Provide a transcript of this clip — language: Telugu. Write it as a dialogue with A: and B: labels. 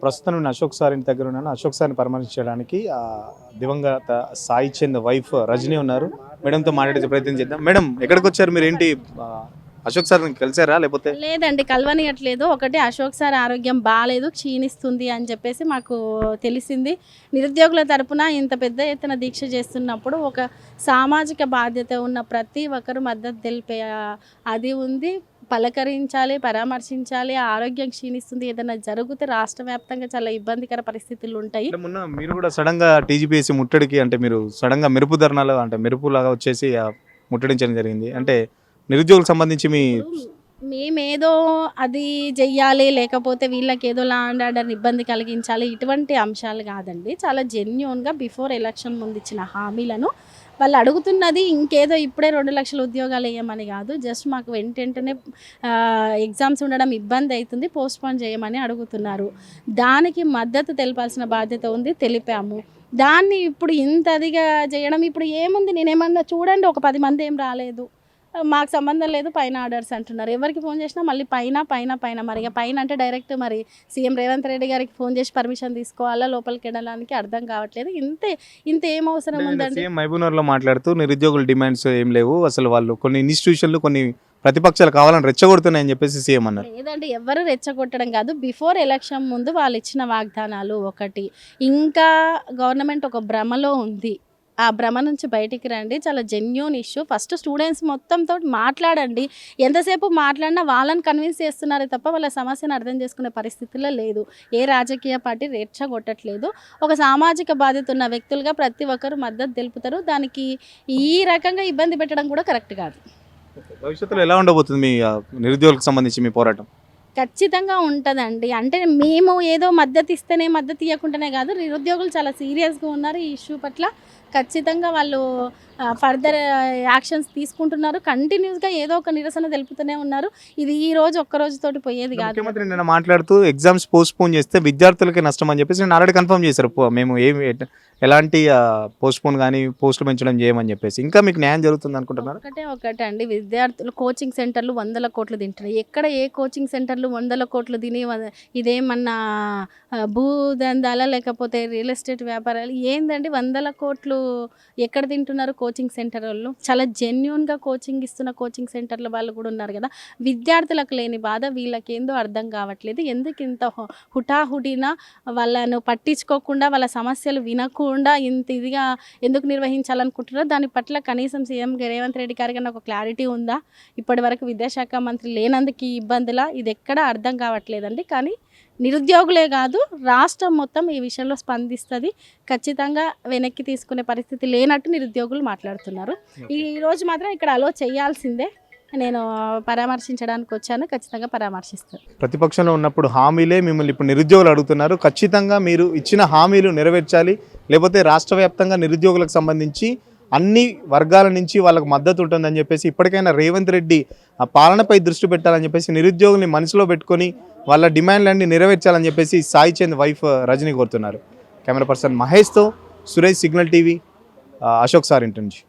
A: ప్రస్తుతం నేను అశోక్ సార్ ఇంటి దగ్గర ఉన్నాను. అశోక్ సార్ని పరామర్శించడానికి దివంగత సాయి చంద్ వైఫ్ రజనీ ఉన్నారు. మేడంతో మాట్లాడే ప్రయత్నం చేద్దాం. మేడం, ఎక్కడికి వచ్చారు మీరు? ఏంటి అశోక్ సార్ని కలిసారా లేకపోతే?
B: లేదండి, కలవనియట్లేదు. ఒకటి అశోక్ సార్ ఆరోగ్యం బాగాలేదు, క్షీణిస్తుంది అని చెప్పేసి మాకు తెలిసింది. నిరుద్యోగుల తరపున ఇంత పెద్ద ఎత్తున దీక్ష చేస్తున్నప్పుడు ఒక సామాజిక బాధ్యత ఉన్న ప్రతి ఒక్కరు మద్దతు తెలిపే అది ఉంది. పలకరించాలి, పరామర్శించాలి. ఆరోగ్యం క్షీణిస్తుంది, ఏదైనా జరిగితే రాష్ట్ర వ్యాప్తంగా చాలా ఇబ్బందికర పరిస్థితులు ఉంటాయి.
A: మొన్న మీరు కూడా సడన్ గా టీజీపీఎస్సీ ముట్టడికి, అంటే మీరు సడన్ గా మెరుపు ధర్నాలు, అంటే మెరుపులాగా వచ్చేసి ముట్టడించడం జరిగింది. అంటే నిరుద్యోగులకు సంబంధించి
B: మేమేదో అది చెయ్యాలి, లేకపోతే వీళ్ళకి ఏదో లా అండ్ ఆర్డర్ ఇబ్బంది కలిగించాలి, ఇటువంటి అంశాలు కాదండి. చాలా జెన్యూన్గా బిఫోర్ ఎలక్షన్ ముందు ఇచ్చిన హామీలను వాళ్ళు అడుగుతున్నది ఇంకేదో ఇప్పుడే 2 లక్షల ఉద్యోగాలు వేయమని కాదు. జస్ట్ మాకు వెంటనే ఎగ్జామ్స్ ఉండడం ఇబ్బంది అవుతుంది, పోస్ట్పోన్ చేయమని అడుగుతున్నారు. దానికి మద్దతు తెలపాల్సిన బాధ్యత ఉంది, తెలిపాము. దాన్ని ఇప్పుడు ఇంత అదిగా చేయడం ఇప్పుడు ఏముంది? నేనేమన్నా చూడండి, ఒక 10 మంది ఏం రాలేదు, మాకు సంబంధం లేదు, పైన ఆర్డర్స్ అంటున్నారు. ఎవరికి ఫోన్ చేసినా మళ్ళీ పైన మరి పైన అంటే డైరెక్ట్ మరి సీఎం రేవంత్ రెడ్డి గారికి ఫోన్ చేసి పర్మిషన్ తీసుకోవాలా, లోపలికి వెళ్ళడానికి అర్థం కావట్లేదు. ఇంత ఏం అవసరం ఉందండి?
A: సీఎం మహబూబ్నగర్లో మాట్లాడుతూ నిరుద్యోగుల డిమాండ్స్ ఏం లేవు, అసలు వాళ్ళు కొన్ని ఇన్స్టిట్యూషన్లు కొన్ని ప్రతిపక్షాలు కావాలని రెచ్చగొడుతున్నాయని చెప్పేసి సీఎం అన్నారు.
B: లేదండి, ఎవరు రెచ్చగొట్టడం కాదు. బిఫోర్ ఎలక్షన్ ముందు వాళ్ళు ఇచ్చిన వాగ్దానాలు ఒకటి. ఇంకా గవర్నమెంట్ ఒక భ్రమలో ఉంది. ఆ భ్రమ నుంచి బయటికి రండి. చాలా జెన్యూన్ ఇష్యూ. ఫస్ట్ స్టూడెంట్స్ మొత్తంతో మాట్లాడండి. ఎంతసేపు మాట్లాడినా వాళ్ళని కన్విన్స్ చేస్తున్నారే తప్ప వాళ్ళ సమస్యను అర్థం చేసుకునే పరిస్థితుల్లో లేదు. ఏ రాజకీయ పార్టీ రెచ్చగొట్టట్లేదు. ఒక సామాజిక బాధ్యత ఉన్న వ్యక్తులుగా ప్రతి ఒక్కరు మద్దతు తెలుపుతారు. దానికి ఈ రకంగా ఇబ్బంది పెట్టడం కూడా కరెక్ట్ కాదు.
A: భవిష్యత్తులో ఎలా ఉండబోతుంది మీ నిరుద్యోగులకు సంబంధించి మీ పోరాటం?
B: ఖచ్చితంగా ఉంటుందండి. అంటే మేము ఏదో మద్దతు ఇస్తేనే, మద్దతు ఇవ్వకుండానే కాదు, నిరుద్యోగులు చాలా సీరియస్గా ఉన్నారు ఈ ఇష్యూ పట్ల. ఖచ్చితంగా వాళ్ళు ఫర్దర్ యాక్షన్స్ తీసుకుంటున్నారు. కంటిన్యూస్గా ఏదో ఒక నిరసన తెలుపుతూనే ఉన్నారు. ఇది ఈ రోజు ఒక్కరోజుతోటి పోయేది కాదు.
A: ముఖ్యమంత్రి నిన్న మాట్లాడుతూ ఎగ్జామ్స్ పోస్ట్పోన్ చేస్తే విద్యార్థులకి నష్టం అని చెప్పేసి నేను ఆల్రెడీ కన్ఫర్మ్ చేశారు. మేము ఎలాంటి పోస్ట్పోన్ కానీ పోస్టులు పెంచడం చేయమని చెప్పేసి. ఇంకా మీకు న్యాయం జరుగుతుంది అనుకుంటున్నారు?
B: ఒకటే అండి, విద్యార్థులు కోచింగ్ సెంటర్లు 100 కోట్లు తింటున్నాయి. ఎక్కడ ఏ కోచింగ్ సెంటర్లు 100 కోట్లు తిని ఇదేమన్నా భూదందాలా లేకపోతే రియల్ ఎస్టేట్ వ్యాపారాలు ఏందండి? 100 కోట్లు ఎక్కడ తింటున్నారు కోచింగ్ సెంటర్ వాళ్ళు? చాలా జెన్యూన్గా కోచింగ్ ఇస్తున్న కోచింగ్ సెంటర్ల వాళ్ళు కూడా ఉన్నారు కదా. విద్యార్థులకు లేని బాధ వీళ్ళకేందో అర్థం కావట్లేదు. ఎందుకు ఇంత హుటాహుటిన వాళ్ళను పట్టించుకోకుండా, వాళ్ళ సమస్యలు వినకుండా ఇంత ఇదిగా ఎందుకు నిర్వహించాలనుకుంటున్నారో దాని పట్ల కనీసం సీఎం రేవంత్ రెడ్డి గారి కన్నా ఒక క్లారిటీ ఉందా? ఇప్పటి వరకు విద్యాశాఖ మంత్రి లేనందుకు ఈ ఇబ్బందులా? ఇది ఎక్కడా అర్థం కావట్లేదండి. కానీ నిరుద్యోగులే కాదు, రాష్ట్రం మొత్తం ఈ విషయంలో స్పందిస్తుంది. ఖచ్చితంగా వెనక్కి తీసుకునే పరిస్థితి లేనట్టు నిరుద్యోగులు మాట్లాడుతున్నారు. ఈరోజు మాత్రం ఇక్కడ అలో చేయాల్సిందే. నేను పరామర్శించడానికి వచ్చాను, ఖచ్చితంగా పరామర్శిస్తాను.
A: ప్రతిపక్షంలో ఉన్నప్పుడు హామీలే మిమ్మల్ని ఇప్పుడు నిరుద్యోగులు అడుగుతున్నారు. ఖచ్చితంగా మీరు ఇచ్చిన హామీలు నెరవేర్చాలి, లేకపోతే రాష్ట్ర వ్యాప్తంగా నిరుద్యోగులకు సంబంధించి అన్ని వర్గాల నుంచి వాళ్ళకు మద్దతు ఉంటుందని చెప్పేసి ఇప్పటికైనా రేవంత్ రెడ్డి ఆ పాలనపై దృష్టి పెట్టాలని చెప్పేసి నిరుద్యోగుల్ని మనసులో పెట్టుకొని వాళ్ళ డిమాండ్లన్నీ నెరవేర్చాలని చెప్పేసి సాయి చంద్ వైఫ్ రజనీ కోరుతున్నారు. కెమెరా పర్సన్ మహేష్తో Suresh, signal TV, Ashok sir ఇంటి నుంచి.